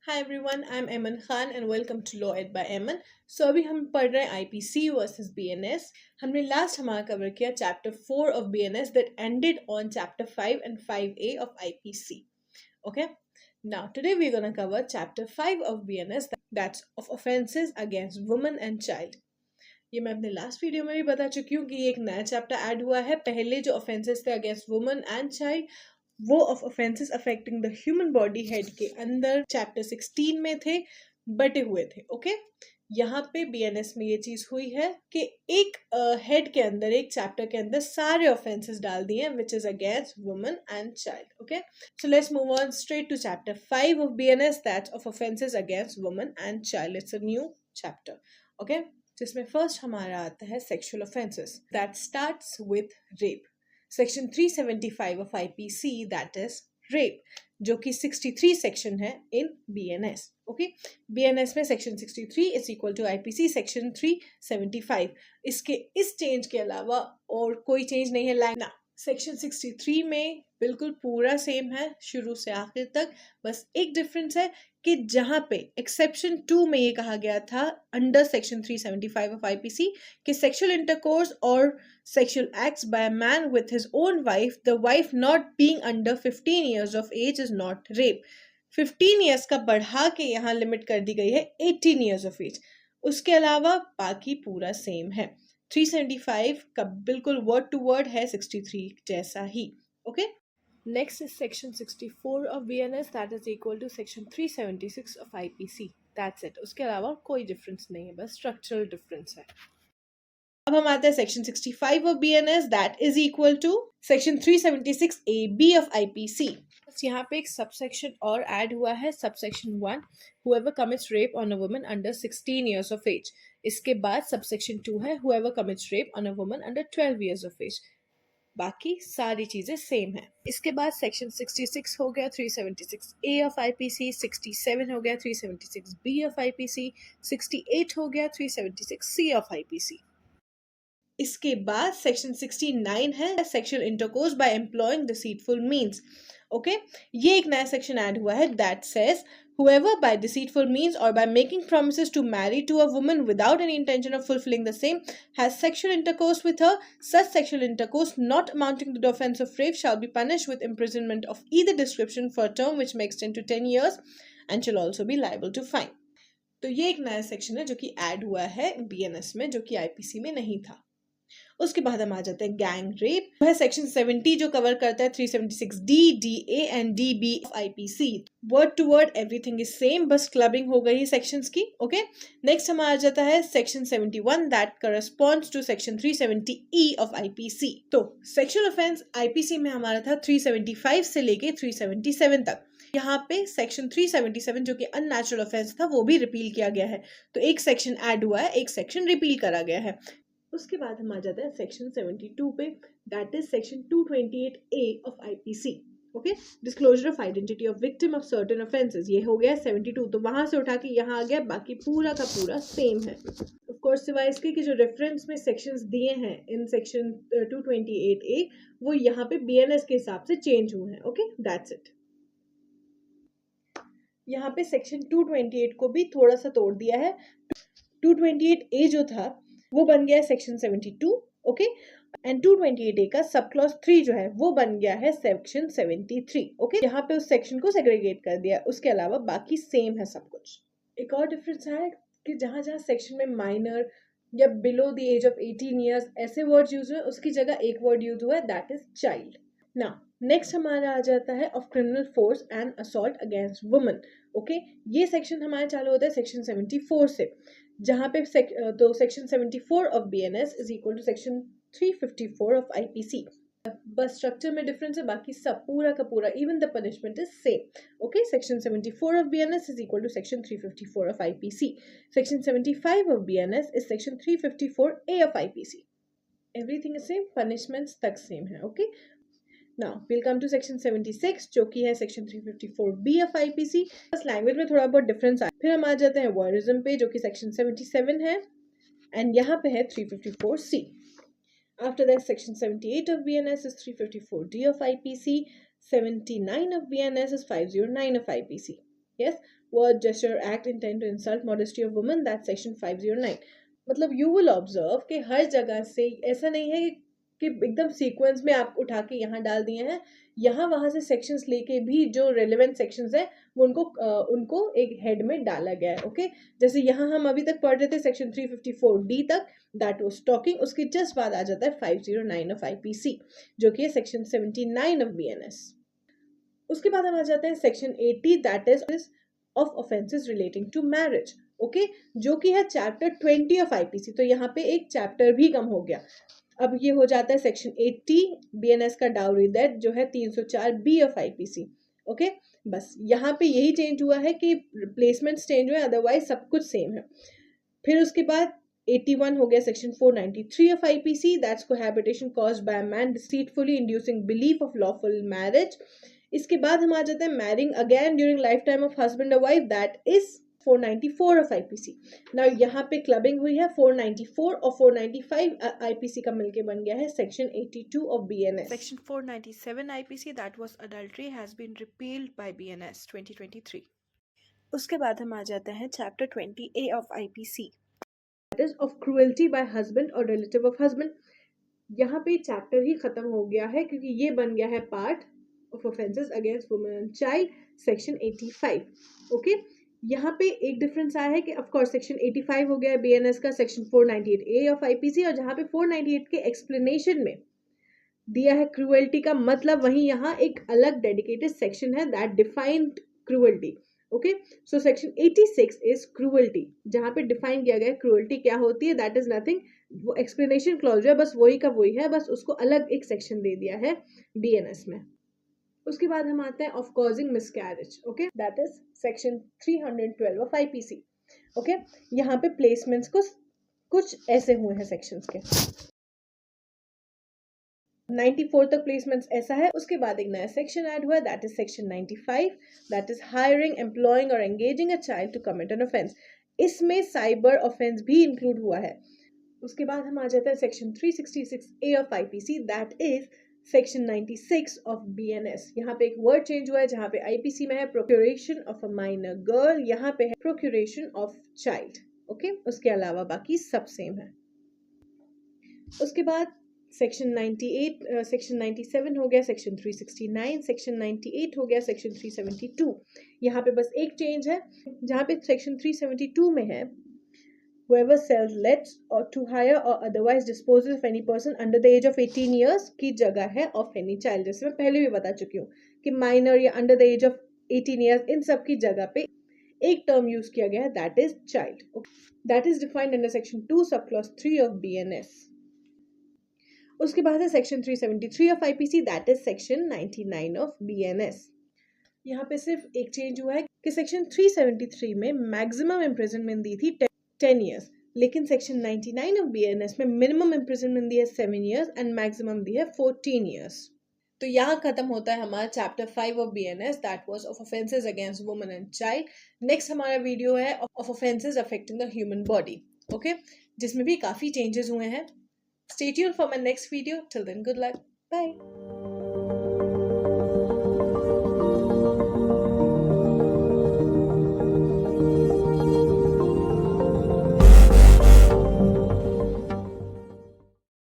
Hi everyone, I am Aiman Khan and welcome to law aid by Aiman. So अभी हम पढ़ रहे हैं आईपीसी वर्सेस बीएनएस। हमने लास्ट हमारा कवर किया chapter 4 of BNS that ended on chapter 5 and 5A of IPC. Okay, now today we are gonna cover chapter 5 of BNS that's of offences against women and child. ये मैं अपने last video में भी बता चुकी हूँ कि ये एक नया चैप्टर ऐड हुआ है। पहले जो ऑफेंसेस थे अगेंस्ट वुमेन एंड चाइल्ड वो of offences affecting the human body head के अंदर चैप्टर 16 में थे, बटे हुए थे। ओके, यहाँ पे बीएनएस में ये चीज हुई है कि एक हेड के अंदर, एक चैप्टर के अंदर सारे ऑफेंसेस डाल दिए हैं which is against women and child. Okay, so let's move on straight to chapter 5 of BNS that's of offences against women and child. It's a new chapter. Okay, जिसमें फर्स्ट हमारा आता है sexual offences that starts with rape. Section 375 of IPC that is rape, जो कि 63 section है in BNS. Okay, BNS में section 63 is equal to IPC section 375। इसके इस चेंज के अलावा और कोई चेंज नहीं है ना। सेक्शन 63 में बिल्कुल पूरा सेम है शुरू से आखिर तक, बस एक डिफरेंस है कि जहां पे एक्सेप्शन 2 में ये कहा गया था अंडर सेक्शन 375 ऑफ आईपीसी कि सेक्सुअल इंटरकोर्स और sexual acts by a man with his own wife, the wife not being under 15 years of age is not rape. 15 years का बढ़ा के यहाँ लिमिट कर दी गई है 18 इयर्स ऑफ एज। उसके अलावा बाकी पूरा सेम है। 375 का बिल्कुल वर्ड टू वर्ड है 63 जैसा ही। Okay, next is section 64 of BNS that is equal to section 376 of IPC. That's it, उसके अलावा कोई डिफरेंस नहीं है, बस स्ट्रक्चरल डिफरेंस है। अब हम आते हैं section 65 of BNS that is equal to section 376 A B of IPC. यहाँ पे एक सबसेक्शन और ऐड हुआ है, subsection 1 whoever commits rape on a woman under 16 years of age। इसके बाद सबसेक्शन 2 है whoever commits rape on a woman under 12 years of age। बाकी सारी चीजें सेम है। इसके बाद सेक्शन 66 हो गया 376 ए ऑफ आईपीसी, 67 हो गया 376 बी ऑफ आईपीसी, 68 हो गया 376 सी ऑफ आईपीसी। इसके बाद सेक्शन 69 है sexual intercourse by employing deceitful means. Okay, ये एक नया सेक्शन ऐड हुआ है that says whoever by deceitful means or by making promises to marry to a woman without any intention of fulfilling the same has sexual intercourse with her, such sexual intercourse not amounting to the offense of rape shall be punished with imprisonment of either description for a term which may extend to 10 years and shall also be liable to fine। तो ये एक नया section है जो कि add हुआ है BNS में, जो कि आईपीसी में नहीं था। उसके बाद हम आ जाते हैं गैंग रेप, वह सेक्शन 70 जो कवर करता है 376 D, D A and D B of IPC. Word to word everything is same, बस क्लबिंग हो गई सेक्शंस की। ओके, नेक्स्ट हमारा आ जाता है section 71 that corresponds to section 370 E of IPC. तो सेक्सुअल ऑफेंस आईपीसी में हमारा था 375 से लेके 377 तक। यहाँ पे सेक्शन 377 जो कि अननेचुरल ऑफेंस था वो भी रिपील किया गया है, तो एक सेक्शन ऐड हुआ है, एक सेक्शन रिपील करा गया है। उसके बाद हम आ जाते हैं सेक्शन 72 पे that is section 228A of IPC. Okay, disclosure of identity of victim of certain offences, ये हो गया 72, तो वहां से उठा के यहाँ आ गया, बाकी पूरा का पूरा सेम है। ऑफ कोर्स सिवाय इसके कि जो रेफरेंस में सेक्शंस दिए हैं इन सेक्शन 228A वो यहाँ पे बीएनएस के हिसाब से चेंज हुए हैं। Okay, that's it. यहाँ पे सेक्शन 228 को भी थोड़ा सा तोड़ दिया है। 228A जो था वो बन गया है सेक्शन 72। ओके, एंड 228A का सब क्लॉज 3 जो है वो बन गया है सेक्शन 73। ओके, यहाँ पे उस सेक्शन को सेग्रीगेट कर दिया, उसके अलावा बाकी सेम है सब कुछ। एक और डिफरेंस है कि जहाँ जहाँ सेक्शन में माइनर या below the age of 18 years ऐसे वर्ड यूज हुए, उसकी जगह एक वर्ड यूज हुआ है that is child. Now next हमारा आ जाता है of criminal force and assault against women. Okay, ये सेक्शन हमारा चालू होता है सेक्शन 74 से, जहाँ पे तो section 74 of BNS is equal to section 354 of IPC. बस स्ट्रक्चर में डिफरेंस है, बाकी सब पूरा का पूरा even the punishment is same. Okay, section 74 of BNS is equal to section 354 of IPC. Section 75 of BNS is section 354A of IPC. Everything is same, punishments तक same है। Okay, Now we'll come to section 76 जो कि है section 354B of IPC। बस language में थोड़ा बहुत difference आया। फिर हम आ जाते हैं वर्डिज्म पे जो कि section 77 है एंड यहाँ पे है 354C। After that, section 78 of BNS is 354D of IPC. 79 of BNS is 509 of IPC. Yes, word, gesture, act, intent to insult modesty of woman, that's section 509. मतलब you will observe कि हर जगह से ऐसा नहीं है कि एकदम सीक्वेंस में आप उठा के यहाँ डाल दिए हैं, यहाँ वहाँ से सेक्शंस लेके भी जो रेलेवेंट सेक्शंस हैं वो उनको एक हेड में डाला गया है. ओके, जैसे यहाँ हम अभी तक पढ़ रहे थे सेक्शन 354D तक, दैट वाज टॉकिंग. उसके जस्ट बाद आ जाता है 509 ऑफ आईपीसी जो कि है सेक्शन 79 ऑफ बीएनएस. उसके बाद हम आ जाते हैं section 80, that is of offences relating to marriage. Okay, जो कि है चैप्टर 20 ऑफ आईपीसी. तो यहाँ पे एक चैप्टर भी कम हो गया. अब ये हो जाता है सेक्शन 80 बीएनएस का डाउरी दैट जो है 304 बी ऑफ आईपीसी. ओके, बस यहाँ पे यही चेंज हुआ है कि प्लेसमेंट्स चेंज हुए, अदरवाइज सब कुछ सेम है. फिर उसके बाद 81 हो गया section 493 of IPC, that's cohabitation caused by a man deceitfully inducing belief of lawful marriage. इसके बाद हम आ जाते हैं marrying again during lifetime of husband और wife, that is 494 of IPC. Now यहाँ पे क्लबिंग हुई है 494 और 495 आईपीसी का मिलके बन गया है section 82 of BNS. Section 497 IPC, that was adultery, has been repealed by BNS 2023. उसके बाद हम आ जाते हैं chapter 20A of IPC. That is of cruelty bye husband और रिलेटिव ऑफ हस्बैंड. यहाँ पे चैप्टर ही खत्म हो गया है क्योंकि ये बन गया है part of offences against women and child section 85. Okay, यहाँ पे एक डिफरेंस आया है कि ऑफ कोर्स सेक्शन 85 हो गया है बीएनएस का सेक्शन 498A ऑफ आईपीसी, और जहाँ पे 498 के एक्सप्लेनेशन में दिया है क्रूएल्टी का मतलब, वहीं यहाँ एक अलग डेडिकेटेड सेक्शन है that defined cruelty. Okay, so section 86 is cruelty, जहाँ पे डिफाइन किया गया है क्रूएल्टी क्या होती है. दैट इज नथिंग, वो एक्सप्लेनेशन क्लॉज जो है बस वही का वही है, बस उसको अलग एक सेक्शन दे दिया है बीएनएस में. उसके बाद हम आते हैं of causing miscarriage. Okay, that is section 312 of IPC. Okay, यहाँ पे प्लेसमेंट्स को कुछ ऐसे हुए हैं सेक्शंस के. 94 तक प्लेसमेंट्स ऐसा है. उसके बाद एक नया सेक्शन ऐड हुआ है, that is section 95, that is hiring, employing और engaging a child to commit an offence. इसमें साइबर ऑफेंस भी इंक्लूड हुआ है. उसके बाद हम आ जाते हैं section 366A of IPC, that is section 96 of BNS. यहाँ पे एक वर्ड चेंज हुआ है, जहाँ पे आईपीसी में है प्रोक्यूरेशन ऑफ अ माइनर गर्ल, यहाँ पे है प्रोक्यूरेशन ऑफ चाइल्ड. ओके, उसके अलावा बाकी सब सेम है. उसके बाद सेक्शन 98, सेक्शन 97 हो गया सेक्शन 369, सेक्शन 98 हो गया सेक्शन 372. यहाँ पे बस एक चेंज है, जहाँ पे सेक्शन 372 में है whoever sells, lets or to hire or otherwise disposes of any person under the age of 18 years की जगह है of any child. जैसे मैं पहले भी बता चुकी हूँ कि minor या under the age of 18 years इन सब की जगह पे एक टर्म यूज किया गया है, that is child. That is defined under section 2 subclause 3 of BNS. उसके बाद है section 373 of IPC, that is section 99 of BNS. यहाँ पे सिर्फ एक चेंज हुआ है कि सेक्शन 373 में मैक्सिमम इम्प्रिजनमेंट दी थी 10 years, लेकिन सेक्शन 99 ऑफ बीएनएस में मिनिमम इम्प्रिजनमेंट दी है 7 years एंड मैक्सिमम दी है 14 years. तो यहाँ खत्म होता है हमारा chapter 5 of BNS, that was of offences against women and child. Next हमारा वीडियो है of offences affecting the human body. Okay, जिसमें भी काफी चेंजेस हुए हैं. Stay tuned for my next video. Till then, good luck. Bye.